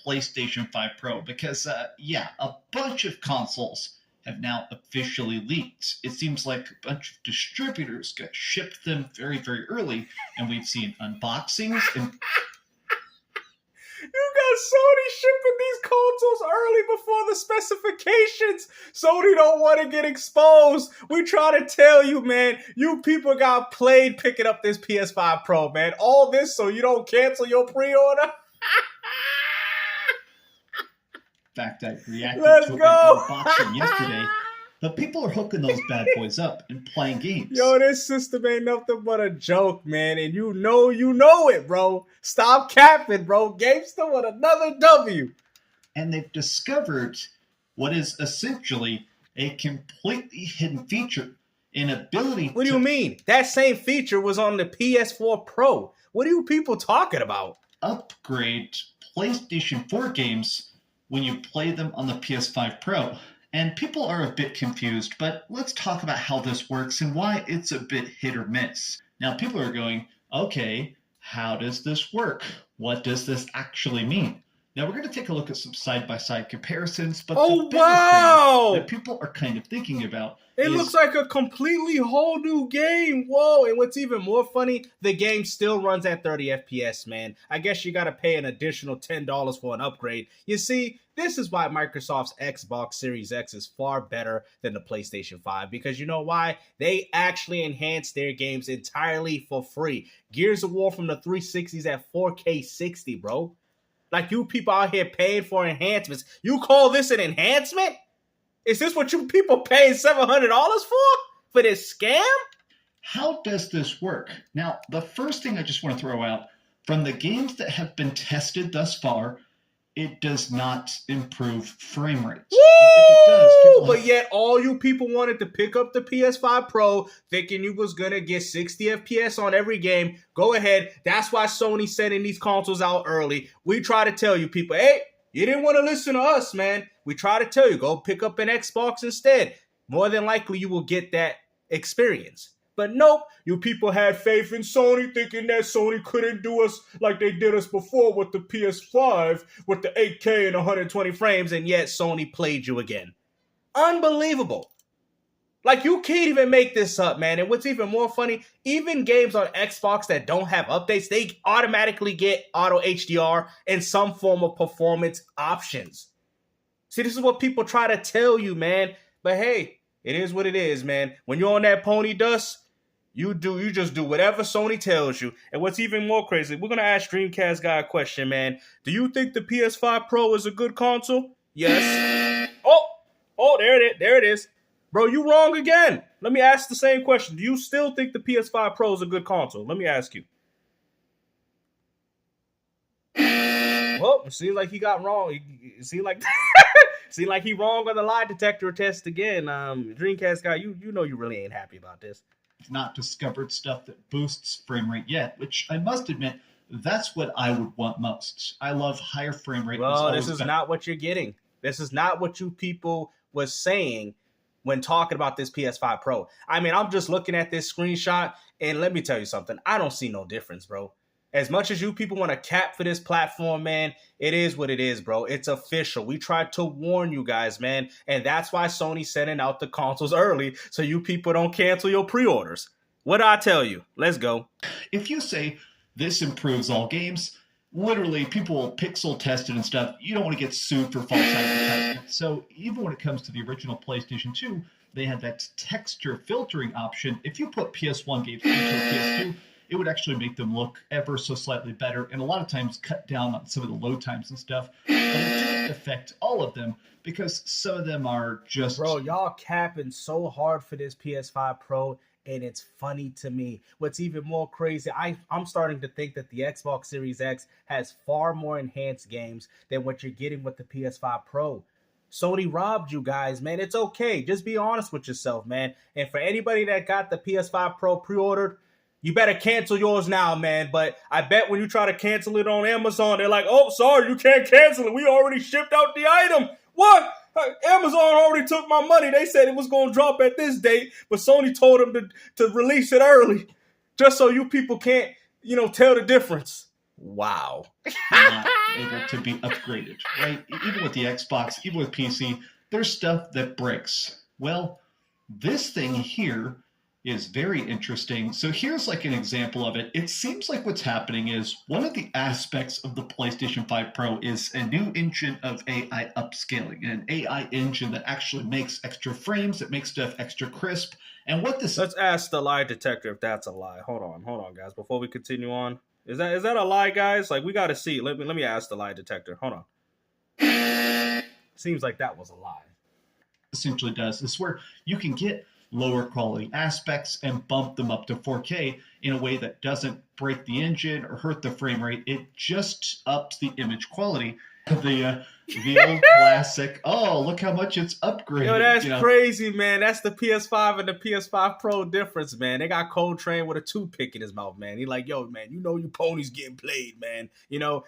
PlayStation 5 Pro because, a bunch of consoles have now officially leaked. It seems like a bunch of distributors got shipped them very, very early, and we've seen unboxings and You got Sony shipping these consoles early before the specifications. Sony don't want to get exposed. We try to tell you, man, you people got played picking up this PS5 Pro, man. All this so you don't cancel your pre-order. in fact, I reacted Let's to go. an unboxing yesterday. But people are hooking those bad boys up and playing games. Yo, this system ain't nothing but a joke, man. And you know it, bro. Stop capping, bro. GameStop with another W. And they've discovered what is essentially a completely hidden feature, an ability What do you mean? That same feature was on the PS4 Pro. What are you people talking about? upgrade PlayStation 4 games when you play them on the PS5 Pro. And people are a bit confused, but let's talk about how this works and why it's a bit hit or miss. Now, people are going, okay, how does this work? What does this actually mean? Now, we're going to take a look at some side-by-side comparisons, but the biggest thing that people are kind of thinking about It looks like a completely whole new game. Whoa. And what's even more funny, the game still runs at 30 FPS, man. I guess you got to pay an additional $10 for an upgrade. You see, this is why Microsoft's Xbox Series X is far better than the PlayStation 5. Because you know why? They actually enhance their games entirely for free. Gears of War from the 360s at 4K 60, bro. Like, you people out here paying for enhancements. You call this an enhancement? Is this what you people paying $700 for this scam? How does this work? Now, the first thing I just want to throw out, from the games that have been tested thus far, it does not improve frame rates. Woo! If it does, but yet all you people wanted to pick up the PS5 Pro thinking you was going to get 60 FPS on every game. Go ahead. That's why Sony's sending these consoles out early. We try to tell you people, hey, you didn't want to listen to us, man. We try to tell you, go pick up an Xbox instead. More than likely, you will get that experience. But nope, you people had faith in Sony, thinking that Sony couldn't do us like they did us before with the PS5, with the 8K and 120 frames, and yet Sony played you again. Unbelievable. Like, you can't even make this up, man. And what's even more funny, even games on Xbox that don't have updates, they automatically get auto HDR and some form of performance options. See, this is what people try to tell you, man. But hey, it is what it is, man. When you're on that pony dust, you just do whatever Sony tells you. And what's even more crazy, we're going to ask Dreamcast guy a question, man. Do you think the PS5 Pro is a good console? Yes. Oh, there it is. Bro, you wrong again. Let me ask the same question. Do you still think the PS5 Pro is a good console? Let me ask you. Well, it seems like he got wrong. It seems like he wrong on the lie detector test again. Dreamcast guy, you know you really ain't happy about this. not discovered stuff that boosts frame rate yet, which I must admit, that's what I would want most. I love higher frame rate. Well, this is not what you're getting. This is not what you people was saying when talking about this PS5 Pro. I mean, I'm just looking at this screenshot, and let me tell you something. I don't see no difference, bro. As much as you people want to cap for this platform, man, it is what it is, bro. It's official. We tried to warn you guys, man. And that's why Sony's sending out the consoles early, so you people don't cancel your pre-orders. What did I tell you? Let's go. If you say this improves all games, literally people will pixel test it and stuff. You don't want to get sued for false advertisement. So even when it comes to the original PlayStation 2, they had that texture filtering option. If you put PS1 games into a PS2, it would actually make them look ever so slightly better, and a lot of times cut down on some of the load times and stuff. But it didn't affect all of them, because some of them are just... Bro, y'all capping so hard for this PS5 Pro, and it's funny to me. What's even more crazy, I'm starting to think that the Xbox Series X has far more enhanced games than what you're getting with the PS5 Pro. Sony robbed you guys, man. It's okay. Just be honest with yourself, man. And for anybody that got the PS5 Pro pre-ordered, you better cancel yours now, man. But I bet when you try to cancel it on Amazon, they're like, oh, sorry, you can't cancel it. We already shipped out the item. What? Amazon already took my money. They said it was going to drop at this date, but Sony told them to release it early just so you people can't, tell the difference. Wow. not able to be upgraded, right? Even with the Xbox, even with PC, there's stuff that breaks. Well, this thing here is very interesting. So here's like an example of it. It seems like what's happening is one of the aspects of the PlayStation 5 Pro is a new engine of AI upscaling, an AI engine that actually makes extra frames, that makes stuff extra crisp. And what this Let's ask the lie detector if that's a lie. Hold on, guys. Before we continue on, is that a lie, guys? Like we got to see. Let me ask the lie detector. Hold on. Seems like that was a lie. essentially does is where you can get lower quality aspects and bump them up to 4K in a way that doesn't break the engine or hurt the frame rate. It just ups the image quality. The old classic, oh, look how much it's upgraded. Yo, that's crazy, man. That's the PS5 and the PS5 Pro difference, man. They got Coltrane with a toothpick in his mouth, man. He like, yo, man, you ponies getting played, man.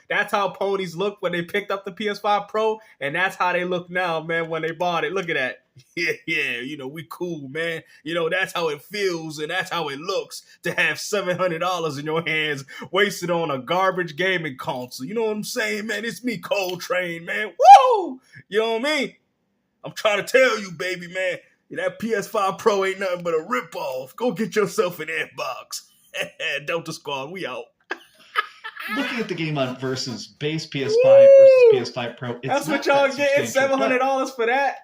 That's how ponies look when they picked up the PS5 Pro, and that's how they look now, man, when they bought it. Look at that. Yeah, we cool, man. That's how it feels and that's how it looks to have $700 in your hands wasted on a garbage gaming console. You know what I'm saying, man? It's me, Coltrane, man. Woo! You know what I mean? I'm trying to tell you, baby, man. That PS5 Pro ain't nothing but a ripoff. Go get yourself an Xbox. Delta Squad, we out. Looking at the game on versus base PS5 versus PS5 Pro, that's what y'all getting, $700 for that?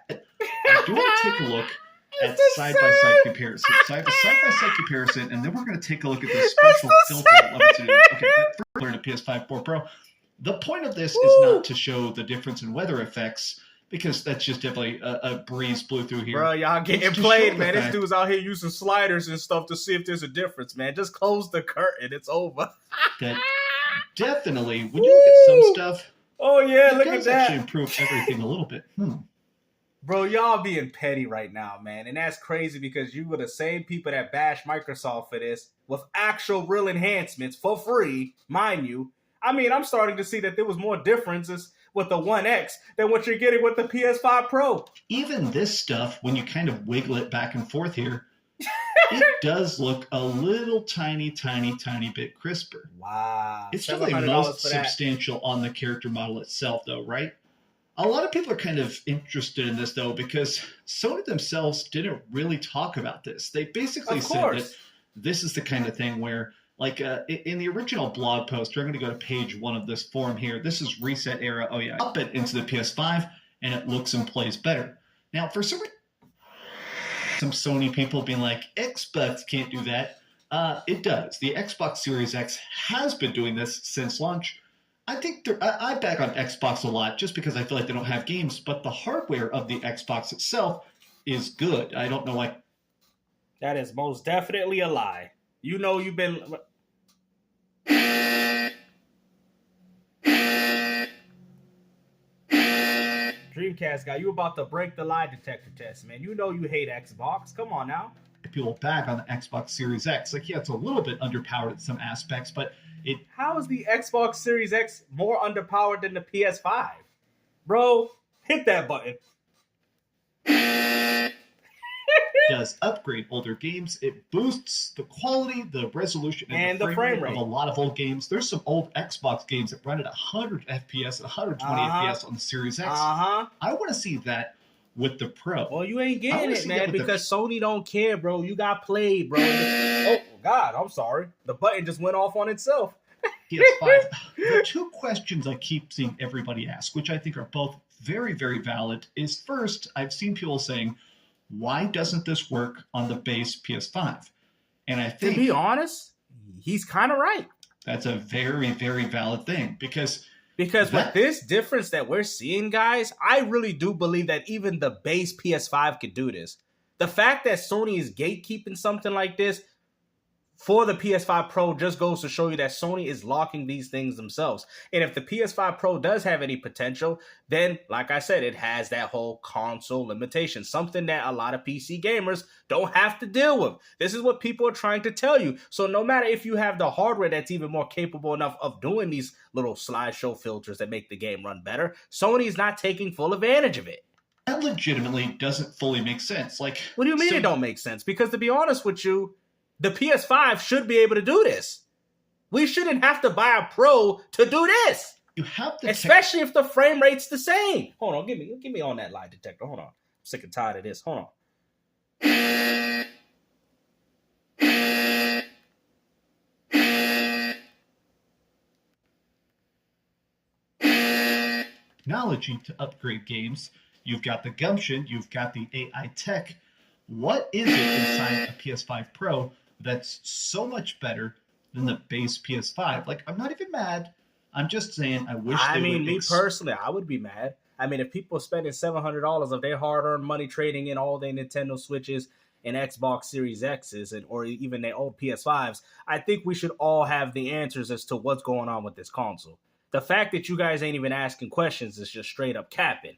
I do want to take a look at side-by-side comparison. Side-by-side comparison, and then we're going to take a look at this special filter that allows us to do. Okay, but first, learn a PS5 Pro. The point of this is not to show the difference in weather effects, because that's just definitely a breeze blew through here. Bro, y'all getting played, man. This dude's out here using sliders and stuff to see if there's a difference, man. Just close the curtain. It's over. That definitely, when you look at some stuff, oh yeah, look at that. Actually improve everything a little bit. Bro, y'all being petty right now, man. And that's crazy because you were the same people that bash Microsoft for this with actual real enhancements for free, mind you. I mean, I'm starting to see that there was more differences with the One X than what you're getting with the PS5 Pro. Even this stuff, when you kind of wiggle it back and forth here, it does look a little tiny bit crisper. Wow. It's really most substantial on the character model itself, though, right? A lot of people are kind of interested in this, though, because Sony themselves didn't really talk about this. They basically said that this is the kind of thing where, like, in the original blog post, we're going to go to page 1 of this forum here. This is Reset Era. Oh, yeah. Up it into the PS5, and it looks and plays better. Now, for some Sony people being like, Xbox can't do that. It does. The Xbox Series X has been doing this since launch. I think I back on Xbox a lot just because I feel like they don't have games, but the hardware of the Xbox itself is good. I don't know why. That is most definitely a lie. You've been... Dreamcast guy, you about to break the lie detector test, man. You hate Xbox. Come on now. People back on the Xbox Series X. Like, yeah, it's a little bit underpowered in some aspects, but how is the Xbox Series X more underpowered than the PS5? Bro, hit that button. It does upgrade older games. It boosts the quality, the resolution, and the frame rate of a lot of old games. There's some old Xbox games that run at 100 FPS and 120 FPS on the Series X. I want to see that with the Pro. Well, you ain't getting it, man, because Sony don't care, bro. You got played, bro. Oh, God, I'm sorry. The button just went off on itself. PS5. The two questions I keep seeing everybody ask, which I think are both very, very valid, is first, I've seen people saying, why doesn't this work on the base PS5? And I think, to be honest, he's kind of right. That's a very, very valid thing because with this difference that we're seeing, guys, I really do believe that even the base PS5 could do this. The fact that Sony is gatekeeping something like this for the PS5 Pro just goes to show you that Sony is locking these things themselves. And if the PS5 Pro does have any potential, then, like I said, it has that whole console limitation, something that a lot of PC gamers don't have to deal with. This is what people are trying to tell you. So no matter if you have the hardware that's even more capable enough of doing these little slideshow filters that make the game run better, Sony is not taking full advantage of it. That legitimately doesn't fully make sense. Like, what do you mean it don't make sense? Because to be honest with you, the PS5 should be able to do this. We shouldn't have to buy a Pro to do this. You have the especially if the frame rate's the same. Hold on, give me on that lie detector. Hold on. I'm sick and tired of this. Hold on. technology to upgrade games. You've got the gumption, you've got the AI tech. What is it inside a PS5 Pro that's so much better than the base PS5? Like, I'm not even mad. I'm just saying I wish they would. Me personally, I would be mad. I mean, if people are spending $700 of their hard-earned money trading in all their Nintendo Switches and Xbox Series X's or even their old PS5s, I think we should all have the answers as to what's going on with this console. The fact that you guys ain't even asking questions is just straight up capping.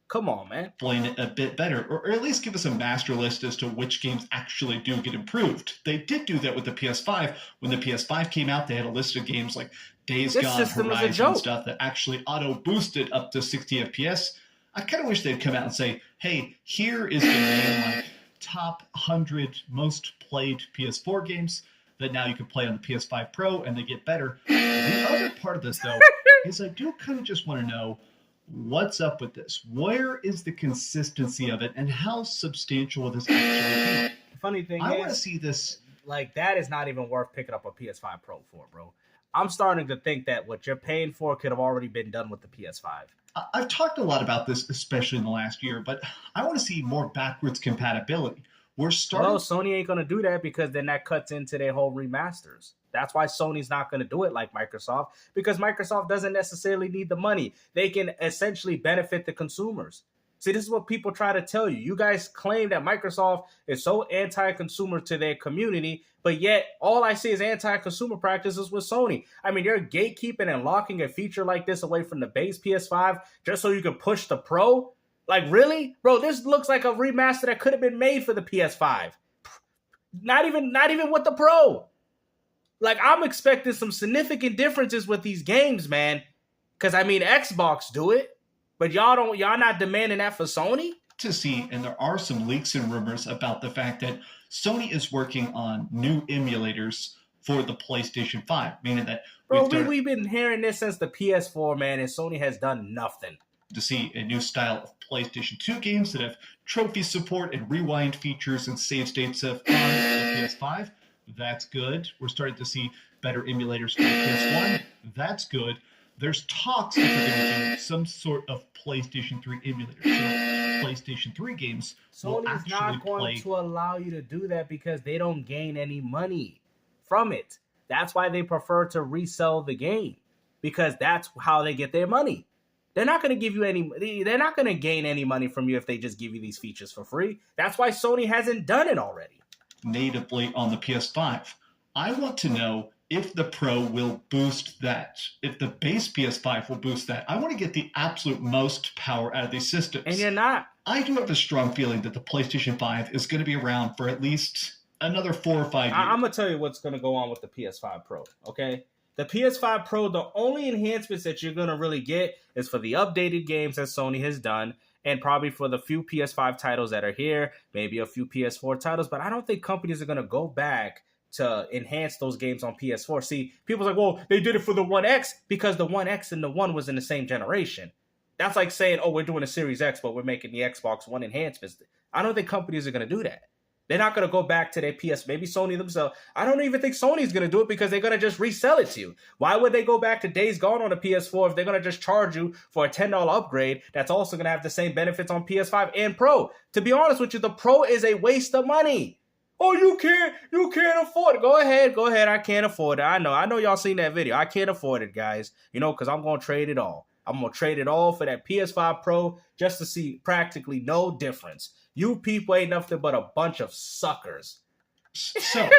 Come on, man. Explain it a bit better, or at least give us a master list as to which games actually do get improved. They did do that with the PS5. When the PS5 came out, they had a list of games like Days Gone, Horizon, and stuff that actually auto-boosted up to 60 FPS. I kind of wish they'd come out and say, hey, here is the main like top 100 most played PS4 games that now you can play on the PS5 Pro, and they get better. The other part of this, though, is I do kind of just want to know, what's up with this? Where is the consistency of it, and how substantial will this actually be? Funny thing I want to see this. Like, that is not even worth picking up a PS5 Pro for, bro. I'm starting to think that what you're paying for could have already been done with the PS5. I've talked a lot about this, especially in the last year, but I want to see more backwards compatibility. Well, Sony ain't going to do that because then that cuts into their whole remasters. That's why Sony's not going to do it like Microsoft, because Microsoft doesn't necessarily need the money. They can essentially benefit the consumers. See, this is what people try to tell you. You guys claim that Microsoft is so anti-consumer to their community, but yet all I see is anti-consumer practices with Sony. I mean, you're gatekeeping and locking a feature like this away from the base PS5 just so you can push the Pro? Like, really? Bro, this looks like a remaster that could have been made for the PS5. Not even with the Pro. Like, I'm expecting some significant differences with these games, man. Because, I mean, Xbox do it. But y'all not demanding that for Sony? To see, and there are some leaks and rumors about the fact that Sony is working on new emulators for the PlayStation 5. Meaning that... we've been hearing this since the PS4, man, and Sony has done nothing. To see a new style of PlayStation 2 games that have trophy support and rewind features and save states of on the PS5. That's good. We're starting to see better emulators for the PS1. That's good. There's talks that they're going to do some sort of PlayStation 3 emulator. So PlayStation 3 games will actually Sony's not going to allow you to do that because they don't gain any money from it. That's why they prefer to resell the game, because that's how they get their money. They're not going to give you any. They're not going to gain any money from you if they just give you these features for free. That's why Sony hasn't done it already. Natively on the PS5. I want to know if the Pro will boost that. If the base PS5 will boost that. I want to get the absolute most power out of these systems. And you're not. I do have a strong feeling that the PlayStation 5 is going to be around for at least another 4 or 5 years. I'm going to tell you what's going to go on with the PS5 Pro, okay? The PS5 Pro, the only enhancements that you're going to really get is for the updated games that Sony has done, and probably for the few PS5 titles that are here, maybe a few PS4 titles, but I don't think companies are going to go back to enhance those games on PS4. See, people's like, well, they did it for the One X because the One X and the One was in the same generation. That's like saying, oh, we're doing a Series X, but we're making the Xbox One enhancements. I don't think companies are going to do that. They're not going to go back to their PS. Maybe Sony themselves. I don't even think Sony's going to do it because they're going to just resell it to you. Why would they go back to Days Gone on the PS4 if they're going to just charge you for a $10 upgrade that's also going to have the same benefits on PS5 and Pro? To be honest with you, the Pro is a waste of money. Oh, you can't afford it. Go ahead. I can't afford it. I know y'all seen that video. I can't afford it, guys. You know, because I'm going to trade it all. I'm going to trade it all for that PS5 Pro just to see practically no difference. You people ain't nothing but a bunch of suckers. So,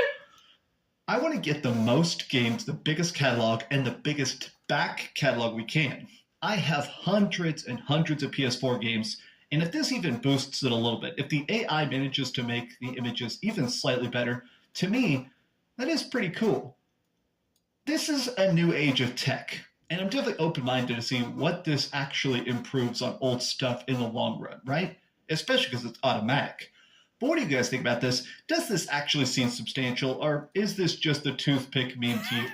I want to get the most games, the biggest catalog, and the biggest back catalog we can. I have hundreds and hundreds of PS4 games, and if this even boosts it a little bit, if the AI manages to make the images even slightly better, to me, that is pretty cool. This is a new age of tech, and I'm definitely open-minded to see what this actually improves on old stuff in the long run, right? Especially because it's automatic. But what do you guys think about this? Does this actually seem substantial, or is this just a toothpick meme to you?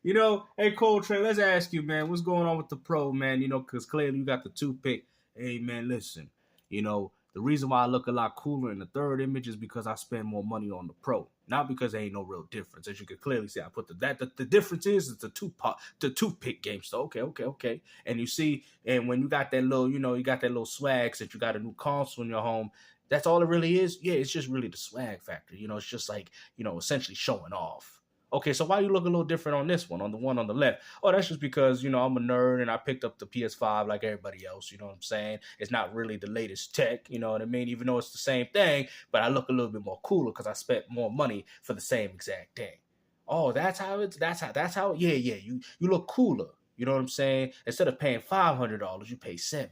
Hey Coltrane, let's ask you, man, what's going on with the Pro, man? Because clearly you got the toothpick. Hey, man, listen, the reason why I look a lot cooler in the third image is because I spend more money on the Pro, not because there ain't no real difference. As you can clearly see, I put the difference is the toothpick game. So okay. And you see, and when you got that little, you got that little swag that you got a new console in your home. That's all it really is. Yeah, it's just really the swag factor. It's just like, essentially showing off. Okay, so why you look a little different on this one, on the one on the left? Oh, that's just because, I'm a nerd and I picked up the PS5 like everybody else, you know what I'm saying? It's not really the latest tech, you know what I mean? Even though it's the same thing, but I look a little bit more cooler because I spent more money for the same exact thing. Oh, that's how, yeah, you look cooler, you know what I'm saying? Instead of paying $500, you pay $7.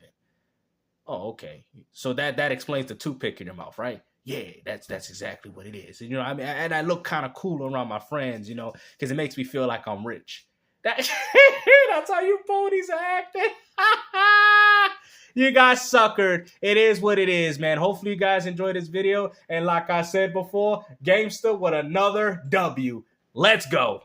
Oh, okay. So that explains the toothpick in your mouth, right? Yeah, that's exactly what it is. And, I mean, and I look kind of cool around my friends, because it makes me feel like I'm rich. That's how you ponies are acting. You got suckered. It is what it is, man. Hopefully you guys enjoyed this video. And like I said before, Gamester with another W. Let's go.